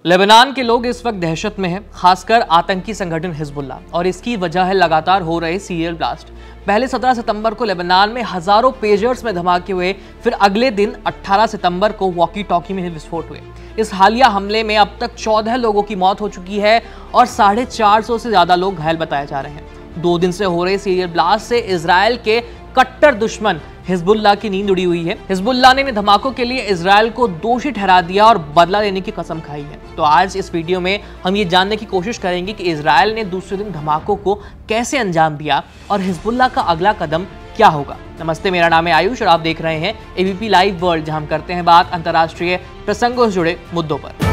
Lebanon के लोग इस वक्त दहशत में हैं, खासकर आतंकी संगठन हिजबुल्लाह, और इसकी वजह है लगातार हो रहे सीरियल ब्लास्ट। पहले 17 सितंबर को लेबनान में हजारों पेजर्स में धमाके हुए, फिर अगले दिन 18 सितंबर को वॉकी टॉकी में विस्फोट हुए। इस हालिया हमले में अब तक 14 लोगों की मौत हो चुकी है और 450 से ज्यादा लोग घायल बताए जा रहे हैं। 2 दिन से हो रहे सीरियल ब्लास्ट से इजराइल के कट्टर दुश्मन हिजबुल्लाह की नींद उड़ी हुई है। हिजबुल्लाह ने धमाकों के लिए इजराइल को दोषी ठहरा दिया और बदला लेने की कसम खाई है। तो आज इस वीडियो में हम ये जानने की कोशिश करेंगे कि इजराइल ने दूसरे दिन धमाकों को कैसे अंजाम दिया और हिजबुल्लाह का अगला कदम क्या होगा। नमस्ते, मेरा नाम है आयुष और आप देख रहे हैं एबीपी लाइव वर्ल्ड, जहां हम करते हैं बात अंतर्राष्ट्रीय प्रसंगों से जुड़े मुद्दों पर।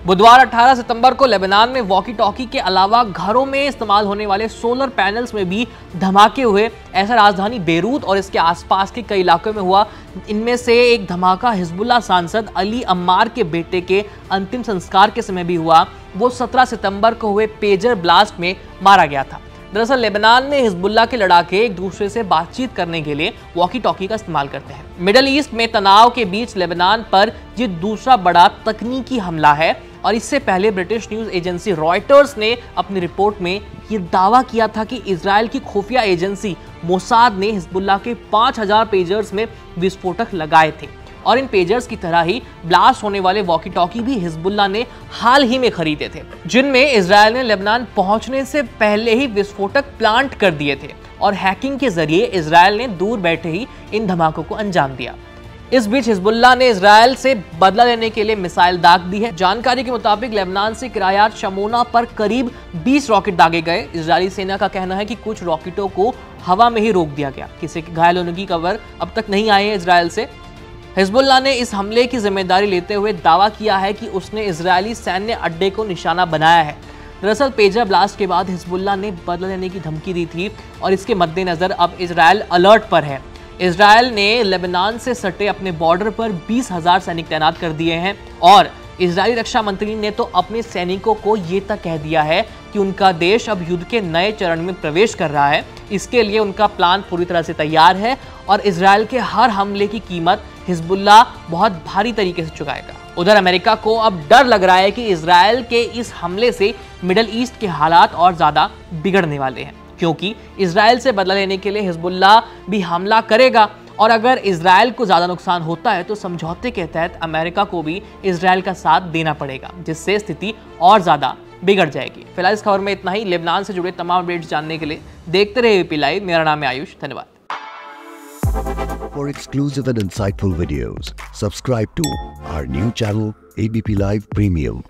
बुधवार 18 सितंबर को लेबनान में वॉकी टॉकी के अलावा घरों में इस्तेमाल होने वाले सोलर पैनल्स में भी धमाके हुए। ऐसा राजधानी बेरूत और इसके आसपास के कई इलाकों में हुआ। इनमें से एक धमाका हिजबुल्लाह सांसद अली अम्मार के बेटे के अंतिम संस्कार के समय भी हुआ। वो 17 सितंबर को हुए पेजर ब्लास्ट में मारा गया था। दरअसल लेबनान में हिजबुल्लाह के लड़ाके एक दूसरे से बातचीत करने के लिए वॉकी टॉकी का इस्तेमाल करते हैं। मिडल ईस्ट में तनाव के बीच लेबनान पर ये दूसरा बड़ा तकनीकी हमला है और इससे पहले ब्रिटिश न्यूज एजेंसी रॉयटर्स ने अपनी रिपोर्ट में ये दावा किया था कि इजराइल की खुफिया एजेंसी मोसाद ने हिजबुल्लाह के 5000 पेजर्स में विस्फोटक लगाए थे और इन पेजर्स की तरह ही ब्लास्ट होने वाले वॉकी टॉकी भी हिजबुल्लाह ने हाल ही में खरीदे थे, जिनमें इजराइल ने लेबनान पहुंचने से पहले ही विस्फोटक प्लांट कर दिए थे और हैकिंग के जरिए इजराइल ने दूर बैठे ही इन धमाकों को अंजाम दिया। इस बीच हिजबुल्लाह ने इजराइल से बदला लेने के लिए मिसाइल दाग दी है। जानकारी के मुताबिक लेबनान से किरायात शमोना पर करीब 20 रॉकेट दागे गए। इजरायली सेना का कहना है कि कुछ रॉकेटों को हवा में ही रोक दिया गया। किसी के घायल होने की खबर अब तक नहीं आई है इजराइल से। हिजबुल्लाह ने इस हमले की जिम्मेदारी लेते हुए दावा किया है कि उसने इजरायली सैन्य अड्डे को निशाना बनाया है। दरअसल पेजर ब्लास्ट के बाद हिजबुल्लाह ने बदला लेने की धमकी दी थी और इसके मद्देनजर अब इजराइल अलर्ट पर है। इजराइल ने लेबनान से सटे अपने बॉर्डर पर 20,000 सैनिक तैनात कर दिए हैं और इजरायली रक्षा मंत्री ने तो अपने सैनिकों को ये तक कह दिया है कि उनका देश अब युद्ध के नए चरण में प्रवेश कर रहा है। इसके लिए उनका प्लान पूरी तरह से तैयार है और इजराइल के हर हमले की कीमत हिजबुल्लाह बहुत भारी तरीके से चुकाएगा। उधर अमेरिका को अब डर लग रहा है कि इजराइल के इस हमले से मिडल ईस्ट के हालात और ज्यादा बिगड़ने वाले हैं, क्योंकि इजराइल से बदला लेने के लिए हिजबुल्लाह भी हमला करेगा और अगर इजराइल को ज्यादा नुकसान होता है तो समझौते के तहत अमेरिका को भी इजराइल का साथ देना पड़ेगा, जिससे स्थिति और ज्यादा बिगड़ जाएगी। फिलहाल इस खबर में इतना ही। लेबनान से जुड़े तमाम अपडेट्स जानने के लिए देखते रहिए एबीपी लाइव। मेरा नाम है आयुष, धन्यवाद। For exclusive and insightful videos, subscribe to our new channel ABP Live Premium.